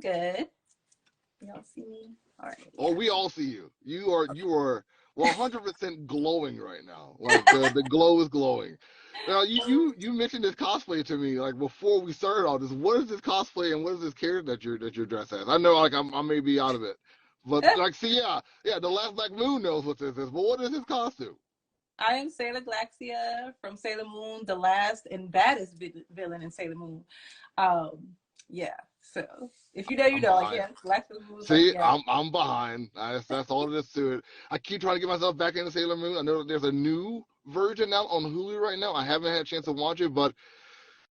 good. Y'all see me? All right. Oh, Yeah. we all see you. You are 100% glowing right now. Like the glow is glowing. Now you mentioned this cosplay to me like before we started all this. What is this cosplay and what is this character that you're dressed as? I know like I may be out of it, but like see the last Black Moon knows what this is. But what is his costume? I am Sailor Glaxia from Sailor Moon, the last and baddest villain in Sailor Moon. Yeah. So if you know, you I'm know. Like, behind. yeah, Glaxia was like, See, yeah. I'm behind. That's all it is to it. I keep trying to get myself back into Sailor Moon. I know that there's a new version out on Hulu right now. I haven't had a chance to watch it, but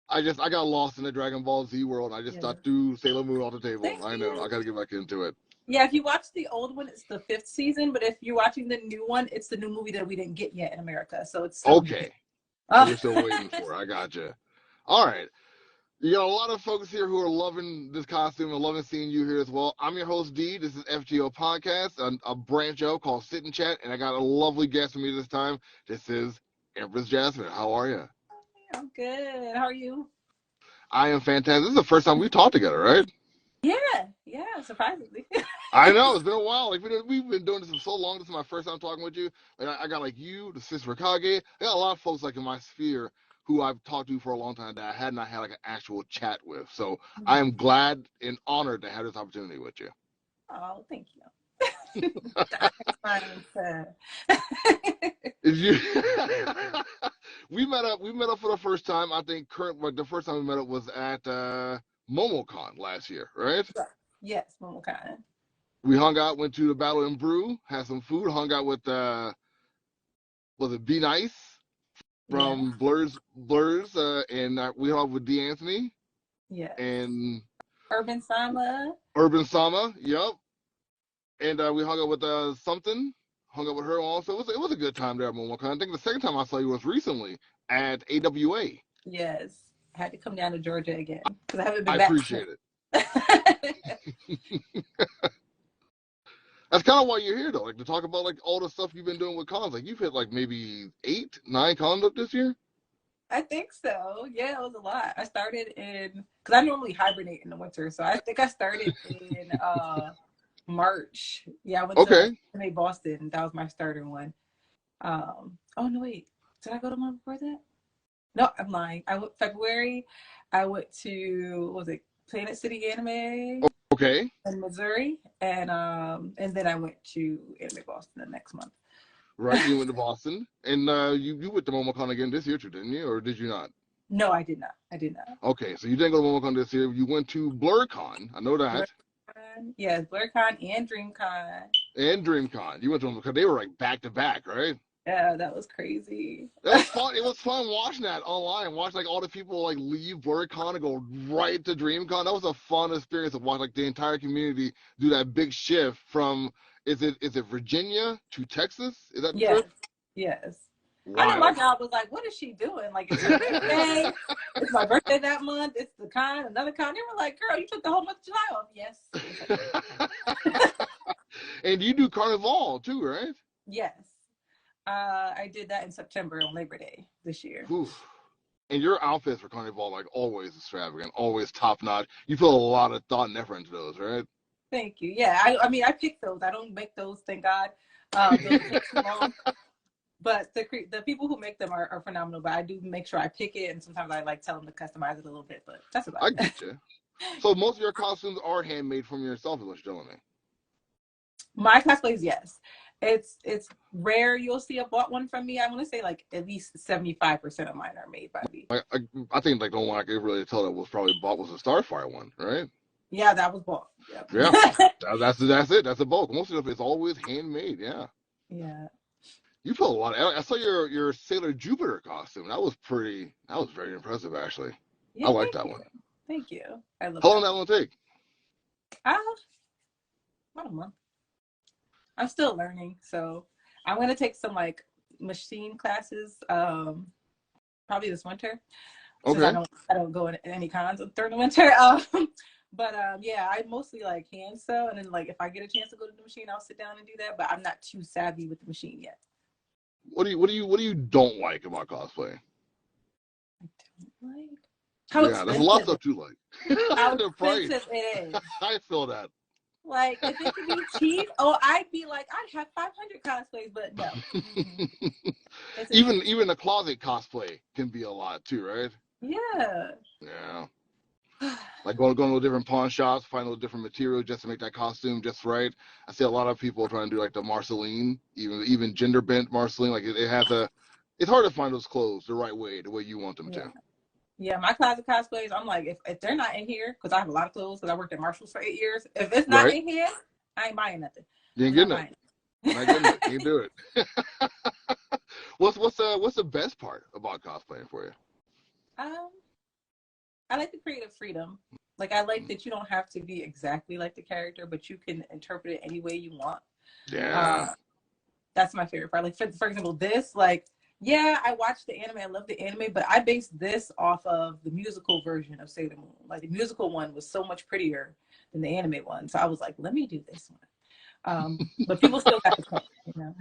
I got lost in the Dragon Ball Z world. I just Yes. threw Sailor Moon off the table. Thank I know. you. I got to get back into it. Yeah, if you watch the old one, it's the 5th season. But if you're watching the new one, it's the new movie that we didn't get yet in America. So it's still Okay. So you're still waiting for it. I gotcha. All right. You got a lot of folks here who are loving this costume and loving seeing you here as well. I'm your host, D. This is Fto Podcast, a branch out called Sit and Chat, and I got a lovely guest with me this time. This is Empress Jasmine. How are you? I'm good. How are you? I am fantastic. This is the first time we talked together, right? Yeah, surprisingly. I know, it's been a while. Like we've been doing this for so long. This is my first time talking with you. Like I got like you, the Sister Kage. I got a lot of folks like in my sphere who I've talked to for a long time that I had not had like an actual chat with. So I am glad and honored to have this opportunity with you. Oh, thank you. That's fine. You we met up for the first time. I think the first time we met up was at MomoCon last year, right? Yes, MomoCon. We hung out, went to the Battle and Brew, had some food, hung out with was it Be Nice from Blurs, and we hung out with D. Anthony. Yeah. And Urban Sama. Yep. And we hung out with Something. Hung out with her also. It was a good time there at MomoCon. I think the second time I saw you was recently at AWA. Yes. I had to come down to Georgia again because I haven't been I back. appreciate it. That's kind of why you're here, though, like to talk about like all the stuff you've been doing with cons. Like you've hit like maybe 8, 9 cons up this year. I think so. Yeah, it was a lot. I started because I normally hibernate in the winter, so I think I started in March. Yeah, I went to Boston. That was my starter one. Oh no, wait. Did I go to one before that? No, I'm lying. I went February. I went to Planet City Anime? Okay. In Missouri, and then I went to Anime Boston the next month. Right, you went to Boston, and you went to MomoCon again this year too, didn't you, or did you not? No, I did not. Okay, so you didn't go to MomoCon this year. You went to BlurCon. I know that. Yes, BlurCon and DreamCon. And DreamCon. You went to them because they were like back to back, right? Yeah, that was crazy. That was fun. It was fun watching that online. Watch like all the people like leave BlurCon and go right to DreamCon. That was a fun experience to watch like the entire community do that big shift from is it Virginia to Texas? Is that the trip? Yes. Wow. I know my job was like, what is she doing? Like, it's her birthday. It's my birthday that month. It's the con, another con. They were like, girl, you took the whole month of July off. Yes. And you do Carnival too, right? Yes. I did that in September on Labor Day this year. Oof. And your outfits for Carnival, like always extravagant, always top notch. You put a lot of thought and effort into those, right? Thank you. Yeah, I mean, I pick those. I don't make those, thank God. Those take too long. But the people who make them are phenomenal. But I do make sure I pick it, and sometimes I like tell them to customize it a little bit. But that's about it. I get you. So most of your costumes are handmade from yourself, is what you're telling me. My cosplays, yes. It's rare you'll see a bought one from me. I want to say like at least 75% of mine are made by me. I think like the one I could really tell that was probably bought was the Starfire one, right? Yeah, that was bought. Yep. Yeah, that's it. That's a bulk. Most of it's always handmade. Yeah. Yeah. You put a lot. I saw your Sailor Jupiter costume. That was very impressive, actually. Yeah, I like that one. Thank you. I love. How long that one take? About a month. I'm still learning, so I'm gonna take some like machine classes, probably this winter. Okay. I don't go in any cons during the winter. But yeah, I mostly like hand sew, and then like if I get a chance to go to the machine, I'll sit down and do that. But I'm not too savvy with the machine yet. What do you don't like about cosplay? I don't like. how Yeah, there's a lot of expensive stuff too, like how the price. expensive it is. I feel that. Like, if it could be cheap, oh, I'd be like, I'd have 500 cosplays, but no. Even a closet cosplay can be a lot too, right? Yeah. Yeah. Like going to different pawn shops, find a different material just to make that costume just right. I see a lot of people trying to do like the Marceline, even gender bent Marceline. Like it has a, it's hard to find those clothes the right way, the way you want them to. Yeah, my closet cosplays, I'm like, if they're not in here, because I have a lot of clothes, because I worked at Marshalls for 8 years. If it's not in here, I ain't buying nothing. You ain't getting it. Not getting it. You do it. What's the best part about cosplaying for you? I like the creative freedom. Like, I like that you don't have to be exactly like the character, but you can interpret it any way you want. Yeah. That's my favorite part. Like, for example, this, like, yeah, I watched the anime. I love the anime, but I based this off of the musical version of Sailor Moon. Like, the musical one was so much prettier than the anime one. So I was like, let me do this one. But people still got the point, you know.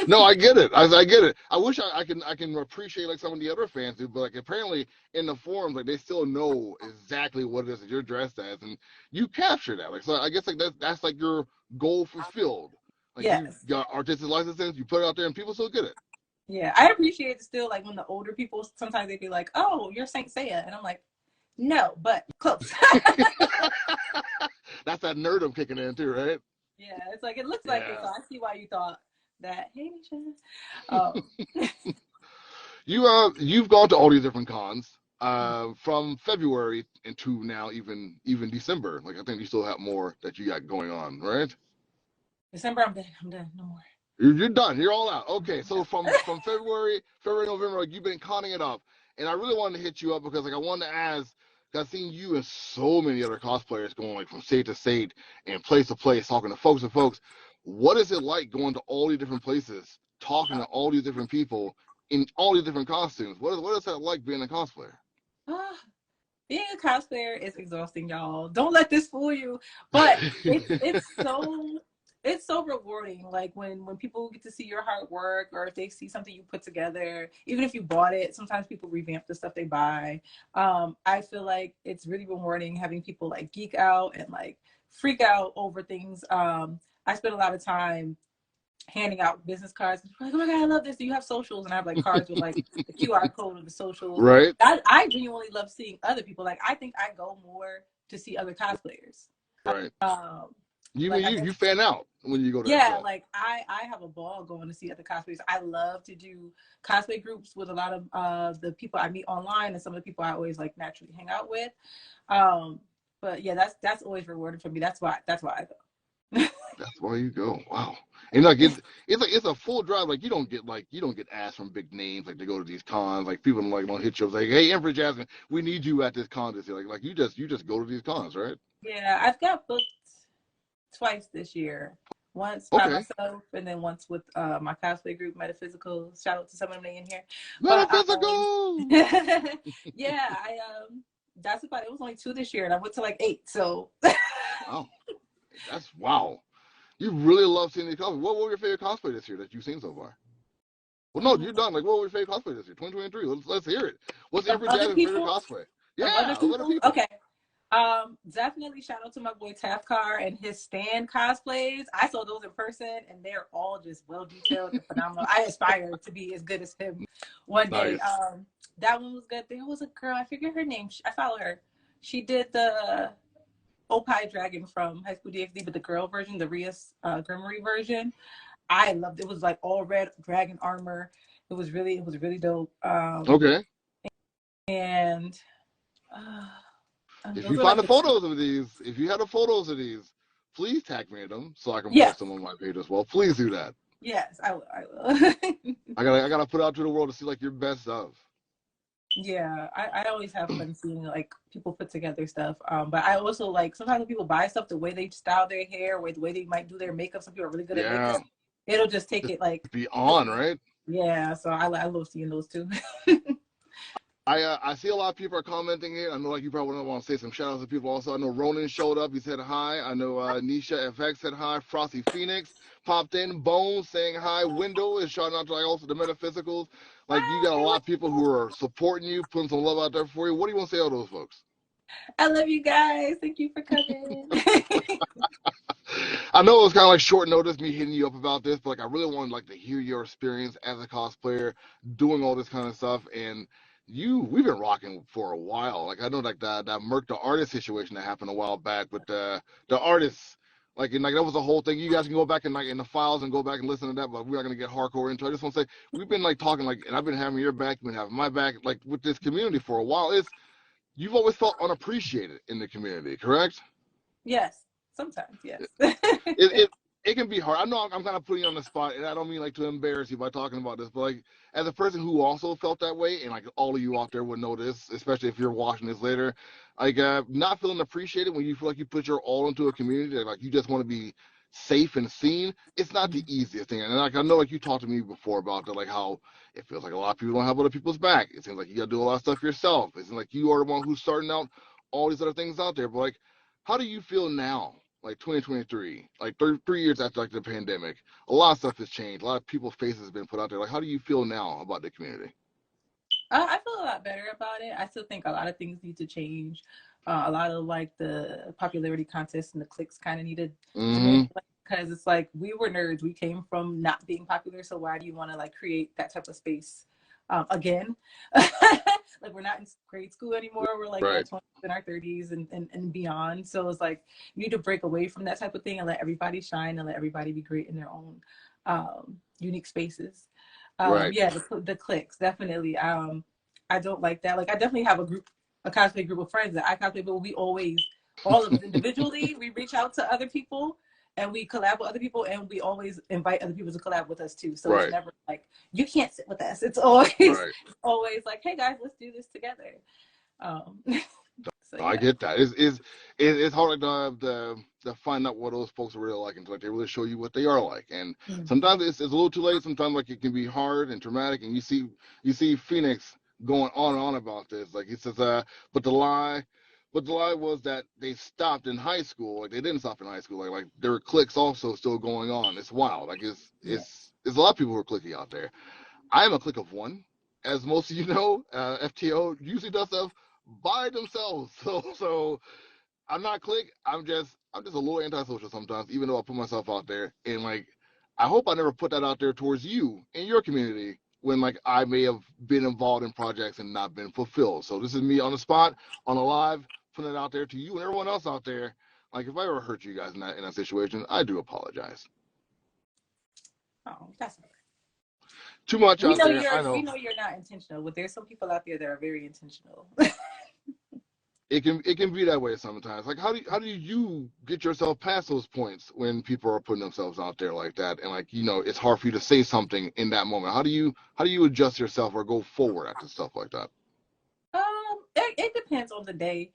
No, I get it. I get it. I wish I can appreciate like some of the other fans do, but like apparently in the forums, like they still know exactly what it is that you're dressed as, and you capture that. Like, so I guess like that's like your goal fulfilled. Like you got artistic license, you put it out there, and people still get it. Yeah, I appreciate it still. Like when the older people, sometimes they'd be like, "Oh, you're Saint Seiya," and I'm like, "No, but close." That's that nerdom kicking in too, right? Yeah, it's like it looks like it, so I see why you thought that. Hey, Nisha. You've gone to all these different cons from February into now even December. Like I think you still have more that you got going on, right? December, I'm done. No more. You're done. You're all out. Okay, so from February, November, like you've been conning it up, and I really wanted to hit you up because like I wanted to ask. I've seen you and so many other cosplayers going like from state to state and place to place, talking to folks and folks. What is it like going to all these different places, talking to all these different people in all these different costumes? What is that like being a cosplayer? Being a cosplayer is exhausting, y'all. Don't let this fool you. But it's so rewarding. Like when people get to see your hard work, or if they see something you put together, even if you bought it, sometimes people revamp the stuff they buy. I feel like it's really rewarding having people like geek out and like freak out over things. I spend a lot of time handing out business cards. Like, oh my God, I love this. Do you have socials? And I have like cards with like the QR code of the socials. Right. I genuinely love seeing other people. Like I think I go more to see other cosplayers. Right. You fan out when you go to that like I have a ball going to see other cosplayers. I love to do cosplay groups with a lot of the people I meet online and some of the people I always like naturally hang out with. But yeah, that's always rewarding for me. That's why I go. That's why you go. Wow. And like it's a full drive. Like you don't get asked from big names like to go to these cons. Like people don't hit you up like, hey, Empress Jasmine, we need you at this con this year. Like you just go to these cons, right? Yeah, I've got booked twice this year. Once by myself, and then once with my cosplay group, Metaphysical. Shout out to some of them in here. Metaphysical. Yeah, that's about it. It was only 2 this year, and I went to like 8. So. Oh, that's wow. You really love seeing these cosplays. What were your favorite cosplay this year that you've seen so far? Well, no, you're done. Like, what was your favorite cosplay this year? 2023. Let's hear it. What's Empress Jasmine's favorite cosplay? Yeah, other people. Okay. Definitely shout out to my boy Tafkar and his stand cosplays. I saw those in person, and they're all just well detailed and phenomenal. I aspire to be as good as him one day. That one was good. There was a girl, I forget her name. I follow her. She did the Opie Dragon from High School DxD, but the girl version, the Rias Grimoire version. I loved it. It was like all red dragon armor. It was really dope. Okay. And if you find the photos of these, please tag me in them so I can post them on my page as well. Please do that. Yes, I will. I gotta put out to the world to see like your best of. Yeah, I always have fun seeing like people put together stuff. But I also like sometimes when people buy stuff, the way they style their hair, or the way they might do their makeup. Some people are really good at makeup. It'll just take it like be on, right? Yeah, so I love seeing those too. I see a lot of people are commenting here. I know like you probably want to say some shout outs to people also. I know Ronan showed up, he said hi. I know Nisha FX said hi. Frosty Phoenix popped in. Bones saying hi. Window is shouting out to like also the Metaphysicals. Like, you got a lot of people who are supporting you, putting some love out there for you. What do you want to say to those folks? I love you guys. Thank you for coming. I know it was kind of like short notice, me hitting you up about this, but like, I really wanted like to hear your experience as a cosplayer, doing all this kind of stuff. And we've been rocking for a while. Like, I know like that Merc the artist situation that happened a while back, but the artists, like, and like that was the whole thing. You guys can go back and like in the files and go back and listen to that, but we're not gonna get hardcore into it. I just want to say we've been like talking like, and I've been having your back, you've been having my back, like with this community for a while. You've always felt unappreciated in the community, correct? Yes, sometimes, yes. It can be hard. I know I'm kind of putting you on the spot, and I don't mean like to embarrass you by talking about this, but like as a person who also felt that way, and like all of you out there would know this, especially if you're watching this later, like not feeling appreciated when you feel like you put your all into a community, like you just want to be safe and seen. It's not the easiest thing, and like I know like you talked to me before about that, like how it feels like a lot of people don't have other people's back. It seems like you got to do a lot of stuff yourself. It seems like you are the one who's starting out all these other things out there. But like, how do you feel now? Like 2023, like 3 years after like the pandemic, a lot of stuff has changed. A lot of people's faces have been put out there. Like, how do you feel now about the community? I feel a lot better about it. I still think a lot of things need to change. A lot of like the popularity contests and the cliques kind of needed to because it's like we were nerds. We came from not being popular, so why do you want to like create that type of space again? Like we're not in grade school anymore. We're like right. in our 20s and our 30s and beyond. So it's like you need to break away from that type of thing and let everybody shine and let everybody be great in their own unique spaces. Right. Yeah, the cliques definitely. I don't like that. Like I definitely have a cosplay group of friends that I cosplay, but we always, all of us individually, we reach out to other people and we collab with other people, and we always invite other people to collab with us too. So It's never like you can't sit with us. It's always like, hey guys, let's do this together. So, yeah. I get that. It's hard to find out what those folks are really like until like they really show you what they are like. And sometimes it's a little too late. Sometimes like it can be hard and traumatic. And you see Phoenix going on and on about this. Like he says, but the lie was that they stopped in high school. Like they didn't stop in high school. Like there were cliques also still going on. It's wild. Like it's a lot of people who are cliquey out there. I am a clique of one, as most of you know. FTO usually does stuff by themselves. So I'm not clique. I'm just a little antisocial sometimes, even though I put myself out there. And like, I hope I never put that out there towards you in your community when like I may have been involved in projects and not been fulfilled. So this is me on the spot, on a live, putting it out there to you and everyone else out there. Like if I ever hurt you guys in that situation, I do apologize. Oh, that's okay. Too much out there. I know. We know you're not intentional, but there's some people out there that are very intentional. It can be that way sometimes. Like how do you get yourself past those points when people are putting themselves out there like that, and like it's hard for you to say something in that moment? How do you adjust yourself or go forward after stuff like that? It depends on the day.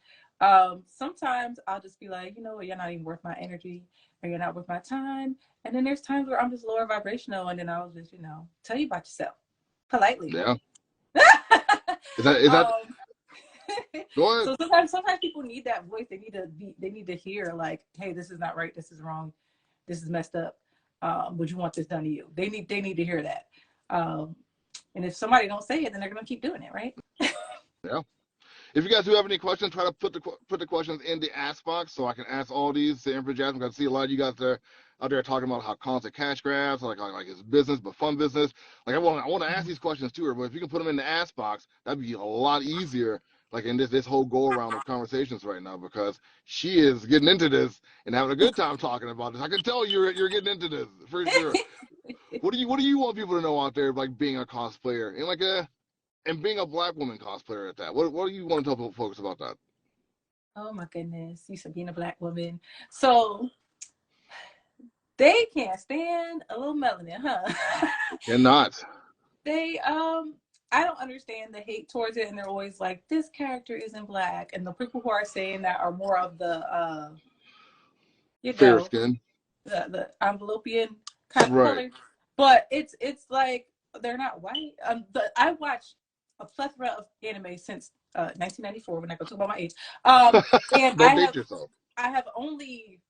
Sometimes I'll just be like, you're not even worth my energy, or you're not worth my time. And then there's times where I'm just lower vibrational, and then I'll just tell you about yourself politely. Yeah. Is that Go ahead. So sometimes people need that voice. They need to hear like, hey, this is not right. This is wrong. This is messed up. Would you want this done to you? They need to hear that. And if somebody don't say it, then they're gonna keep doing it, right? Yeah. If you guys do have any questions, try to put the questions in the ask box so I can ask all these to Empress Jasmine. I see a lot of you guys out there talking about how content cash grabs, like it's business but fun business. Like I want to ask these questions to her, but if you can put them in the ask box, that'd be a lot easier. Like in this whole go around of conversations right now, because she is getting into this and having a good time talking about this. I can tell you're getting into this for sure. What do you want people to know out there, like being a cosplayer and being a Black woman cosplayer at that? What do you want to tell folks about that? Oh my goodness, you said being a Black woman. So they can't stand a little melanin, huh? Cannot. They I don't understand the hate towards it, and they're always like, this character isn't Black. And the people who are saying that are more of the fair skin. The envelopian kind of color. But it's like they're not white. But I watched a plethora of anime since 1994, when I go talk about my age. And Don't date yourself. I have only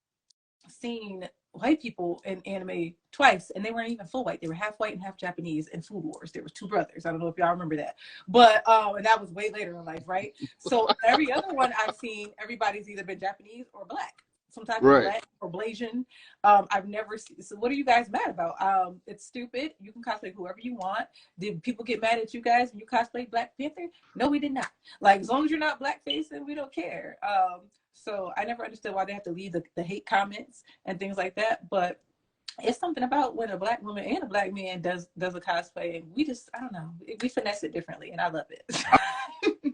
seen white people in anime twice, and they weren't even full white. They were half white and half Japanese in Food Wars. There was two brothers. I don't know if y'all remember that, but and that was way later in life, right? So every other one I've seen, everybody's either been Japanese or black, some type of black or Blasian. I've never seen. So what are you guys mad about? It's stupid. You can cosplay whoever you want. Did people get mad at you guys when you cosplay Black Panther? No, we did not. Like, as long as you're not blackface, then we don't care. So I never understood why they have to leave the hate comments and things like that. But it's something about when a black woman and a black man does a cosplay, and we just, I don't know, we finesse it differently, and I love it.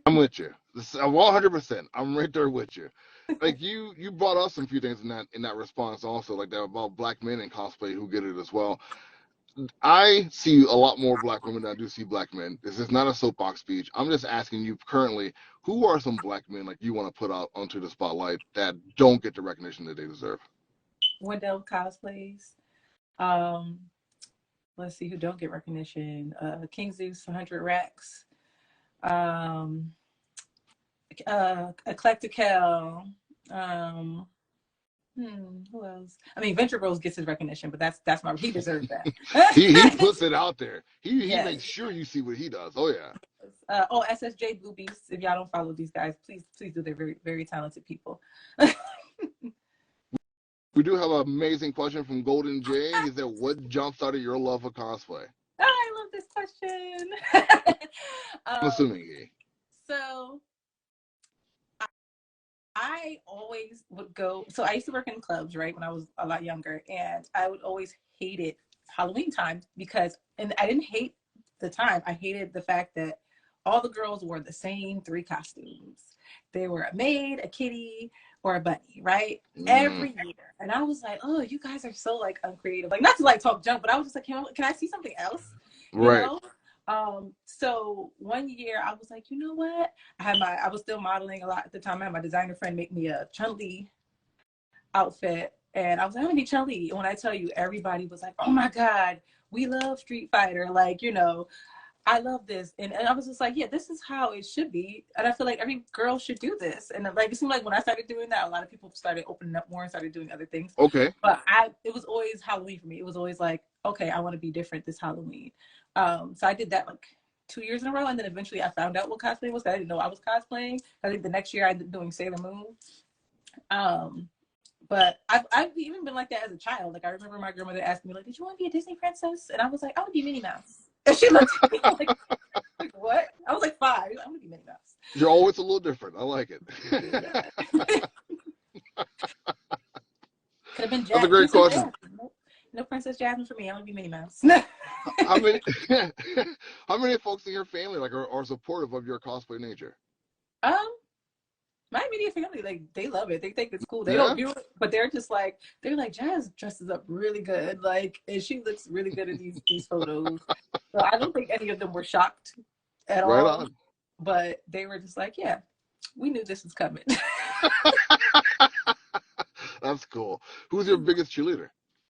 I'm with you. 100%. I'm right there with you. Like you brought up some few things in that response also, like that about black men in cosplay who get it as well. I see a lot more black women than I do see black men. This is not a soapbox speech. I'm just asking you currently, who are some black men like you want to put out onto the spotlight that don't get the recognition that they deserve? Wendell cosplays. Let's see who don't get recognition. King Zeus, 100 Racks. Eclectical. Who else? I mean, Venture Bros gets his recognition, but that's my, he deserves that. he puts it out there. He makes sure you see what he does. Oh yeah. SSJ Blue Beast. If y'all don't follow these guys, please do. They're very, very talented people. We do have an amazing question from Golden J. He said, "What jump started your love of cosplay?" Oh, I love this question. I'm assuming. So I always would go. So I used to work in clubs, right, when I was a lot younger, and I would always hate it Halloween time because, and I didn't hate the time. I hated the fact that all the girls wore the same 3 costumes. They were a maid, a kitty, or a bunny, right? Every year. And I was like, oh, you guys are so like uncreative. Like, not to like talk junk, but I was just like, can I see something else? You know? So one year I was like, you know what? I was still modeling a lot at the time. I had my designer friend make me a Chun-Li outfit. And I was like, I'm gonna be Chun-Li. And when I tell you, everybody was like, oh my God, we love Street Fighter. Like, you know, I love this. And I was just like, yeah, this is how it should be. And I feel like every girl should do this. And like, it seemed like when I started doing that, a lot of people started opening up more and started doing other things. Okay. But it was always Halloween for me. It was always like, okay, I want to be different this Halloween. So I did that like 2 years in a row. And then eventually I found out what cosplay was. I didn't know I was cosplaying. I think the next year I ended up doing Sailor Moon. But I've even been like that as a child. Like, I remember my grandmother asking me, like, did you want to be a Disney princess? And I was like, I want to be Minnie Mouse. And she looked at me like what? I was like 5. I want to be Minnie Mouse. You're always a little different. I like it. Could have been Jasmine. That's a great question. No Princess Jasmine for me. I want to be Minnie Mouse. How many folks in your family like are supportive of your cosplay nature? My immediate family, like, they love it. They think it's cool. They don't view it, but they're like, Jazz dresses up really good. Like, and she looks really good in these photos. So I don't think any of them were shocked at all. On. But they were just like, yeah, we knew this was coming. That's cool. Who's your biggest cheerleader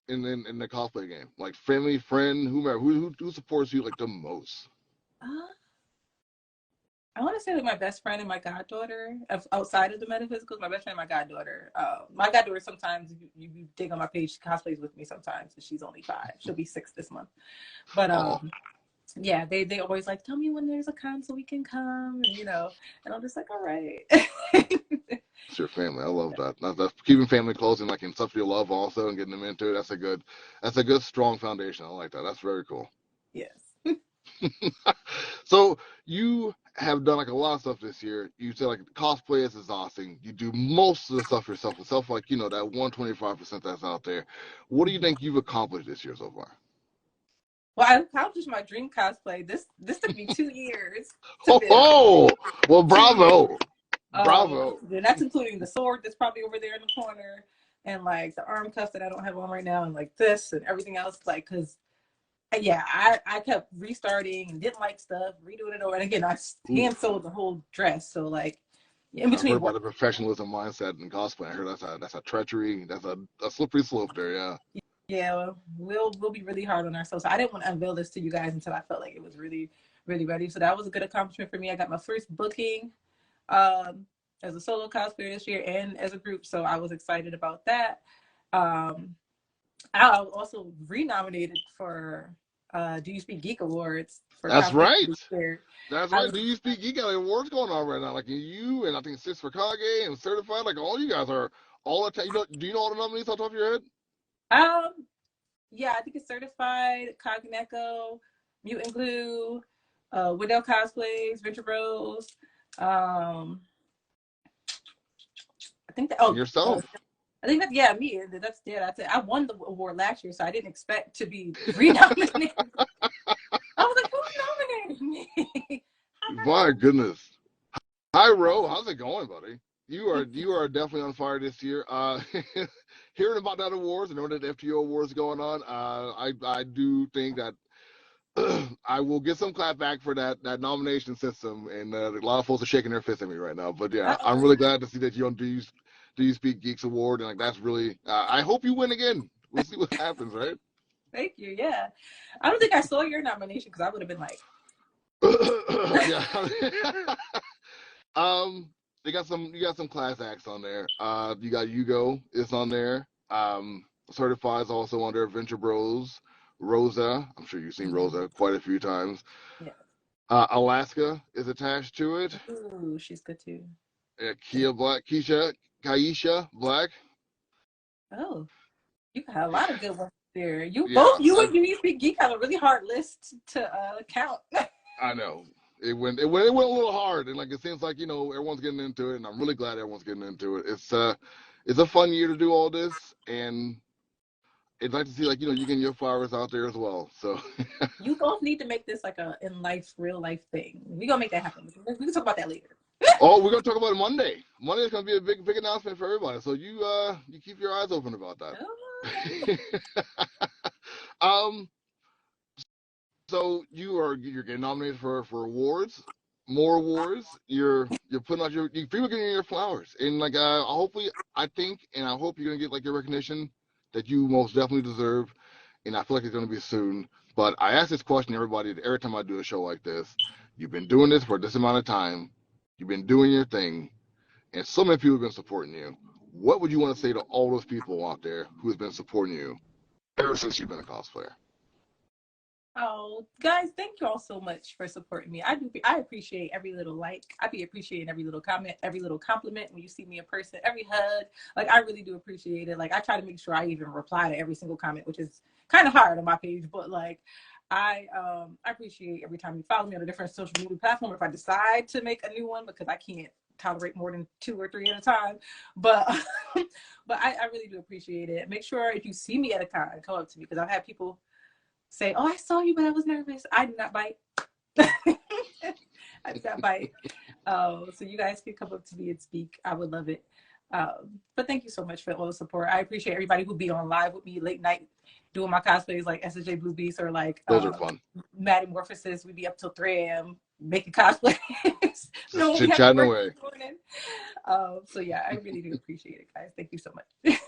in the cosplay game? Like, family, friend, whomever. Who supports you like the most? I want to say that my best friend and my goddaughter, outside of the metaphysical, my best friend and my goddaughter. My goddaughter, sometimes you dig on my page, she cosplays with me sometimes, and she's only 5. She'll be 6 this month. But yeah, they always like, tell me when there's a con so we can come, and, you know, and I'm just like, all right. It's your family. I love that. That's keeping family close and like in stuff you love also and getting them into it. That's a good strong foundation. I like that. That's very cool. Yes. So you have done like a lot of stuff this year. You said like cosplay is exhausting. You do most of the stuff yourself, like, you know, that 125% that's out there. What do you think you've accomplished this year so far? Well, I accomplished my dream cosplay. This took me 2 years. Oh, well, bravo. Bravo. And that's including the sword that's probably over there in the corner, and like the arm cuffs that I don't have on right now, and like this and everything else, like, because yeah, I kept restarting and didn't like stuff, redoing it over. And again, I hand sewed the whole dress. So like in between. I've heard about the professionalism mindset in cosplay. I heard that's a treachery. That's a slippery slope there. Yeah. Yeah, we'll be really hard on ourselves. So I didn't want to unveil this to you guys until I felt like it was really, really ready. So that was a good accomplishment for me. I got my first booking as a solo cosplayer this year and as a group. So I was excited about that. I was also renominated for Do You Speak Geek Awards for That's Cosplay. right. That's I right. was, Do You Speak Geek got awards going on right now? Like you and I think Six for Kage and Certified. Like all you guys are all the time. Do you know all the nominees off the top of your head? yeah, I think it's Certified, Cogneko, Mutant Glue, Widow Cosplays, Venture Bros. Um, I think that. And yourself. I think that me. That's That's it. I won the award last year, so I didn't expect to be renominated. I was like, who nominated me? My goodness. Hi, Ro. How's it going, buddy? You are definitely on fire this year. Hearing about that awards and knowing that the FTO awards going on, I do think that I will get some clap back for that nomination system, and a lot of folks are shaking their fists at me right now. But yeah, I'm really glad to see that you're on Do You Speak Geeks Award, and like that's really. I hope you win again. We'll see what happens, right? Thank you. Yeah, I don't think I saw your nomination because I would have been like. Yeah. You got some class acts on there. You got Hugo is on there. Certified is also on there. Venture Bros, Rosa. I'm sure you've seen Rosa quite a few times. Yeah. Alaska is attached to it. Ooh, she's good too. Kaisha Black. Oh, you got a lot of good ones there. You and Do You Speak Geek have a really hard list to count. I know. It went a little hard, and like it seems like everyone's getting into it, and I'm really glad everyone's getting into it. It's a fun year to do all this, and I'd like to see you getting your flowers out there as well. So you both need to make this like a real life thing. We're gonna make that happen. We can talk about that later. Oh, we're gonna talk about it Monday. Monday is gonna be a big announcement for everybody. So you keep your eyes open about that. Oh. So you're getting nominated for awards, more awards. You're putting out people getting your flowers, and hopefully I think and I hope you're gonna get your recognition that you most definitely deserve, and I feel like it's gonna be soon. But I ask this question to everybody every time I do a show like this. You've been doing this for this amount of time. You've been doing your thing, and so many people have been supporting you. What would you want to say to all those people out there who has been supporting you ever since you've been a cosplayer? Oh, guys, thank you all so much for supporting me. I appreciate every little like. I be appreciating every little comment, every little compliment when you see me in person, every hug. I really do appreciate it. I try to make sure I even reply to every single comment, which is kind of hard on my page, but I appreciate every time you follow me on a different social media platform. If I decide to make a new one, because I can't tolerate more than 2 or 3 at a time, but I really do appreciate it. Make sure if you see me at a con, come up to me, because I've had people say, "Oh, I saw you, but I was nervous." I did not bite. I did not bite. So you guys can come up to me and speak. I would love it. But thank you so much for all the support. I appreciate everybody who be on live with me late night doing my cosplays, like SJ Blue Beast or those are fun. Metamorphosis. We be up till 3 a.m. making cosplays. Just chatting away. So yeah, I really do appreciate it, guys. Thank you so much.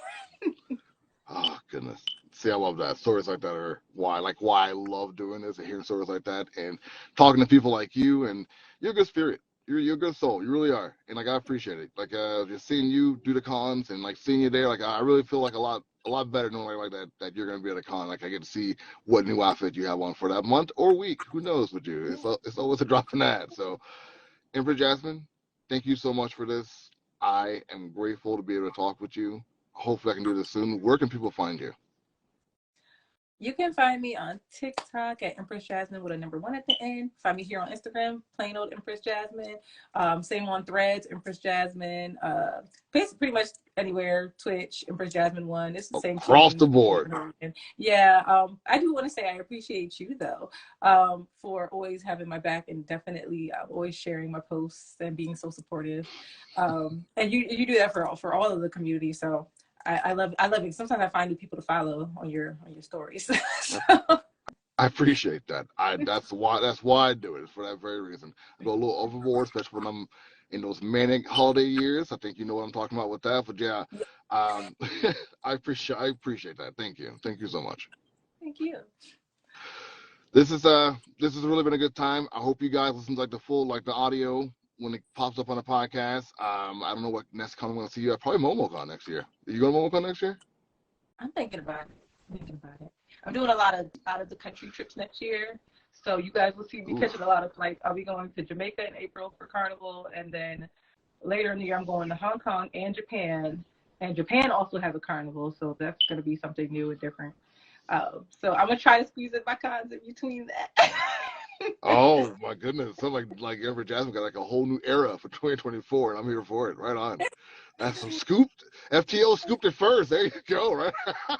Oh goodness. See, I love that. Stories like that are why I love doing this and hearing stories like that and talking to people like you. And you're a good spirit. You're a good soul. You really are. And I appreciate it. Just seeing you do the cons and seeing you there. I really feel a lot better knowing that you're gonna be at a con. I get to see what new outfit you have on for that month or week. Who knows with you? It's always a drop in that. So, Empress Jasmine, thank you so much for this. I am grateful to be able to talk with you. Hopefully I can do this soon. Where can people find you? You can find me on TikTok at Empress Jasmine with a number 1 at the end. Find me here on Instagram, plain old Empress Jasmine. Same on Threads, Empress Jasmine. Pretty much anywhere, Twitch, Empress Jasmine 1. It's the same across the board. Yeah. I do want to say I appreciate you though, for always having my back and definitely always sharing my posts and being so supportive. And you do that for all of the community. So I love it. Sometimes I find new people to follow on your stories. So. I appreciate that. That's why I do it. It's for that very reason. I go a little overboard, especially when I'm in those manic holiday years. I think you know what I'm talking about with that. But yeah, I appreciate that. Thank you so much. Thank you. This has really been a good time. I hope you guys listen to the audio when it pops up on the podcast. I don't know what next con I'm going to see you at. Probably MomoCon next year. Are you going to MomoCon next year? I'm thinking about it. thinking about it. I'm doing a lot of the country trips next year. So you guys will see me catching a lot of flights. I'll be going to Jamaica in April for Carnival, and then later in the year I'm going to Hong Kong and Japan. And Japan also has a carnival, so that's going to be something new and different. So I'm gonna try to squeeze in my cons in between that. Oh my goodness! So like Empress Jasmine got like a whole new era for 2024, and I'm here for it. Right on. That's some scooped. FTO scooped it first. There you go. Right.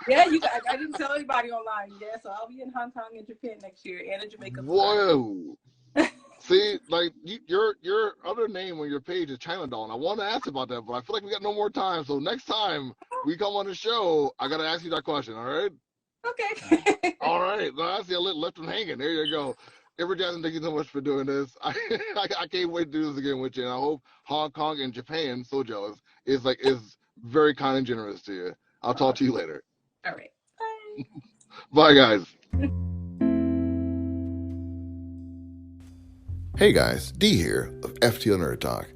Yeah, I didn't tell anybody online. Yeah, so I'll be in Hong Kong and Japan next year, and in Jamaica. Whoa. See, like your other name on your page is China Doll, and I want to ask about that, but I feel like we got no more time. So next time we come on the show, I gotta ask you that question. All right? Okay. All right. Well, I see I left them hanging. There you go. Empress Jasmine, thank you so much for doing this. I can't wait to do this again with you, and I hope Hong Kong and Japan, so jealous, is very kind and generous to you. I'll talk to you later. All right. Bye, Bye. guys. Hey guys, D here of FTO Nerd Talk.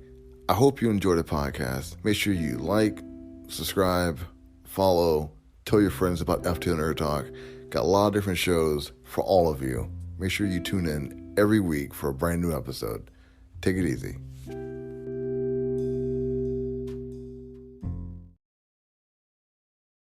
I hope you enjoyed the podcast. Make sure you like, subscribe, follow, tell your friends about FTO Nerd Talk. Got a lot of different shows for all of you. Make sure you tune in every week for a brand new episode. Take it easy.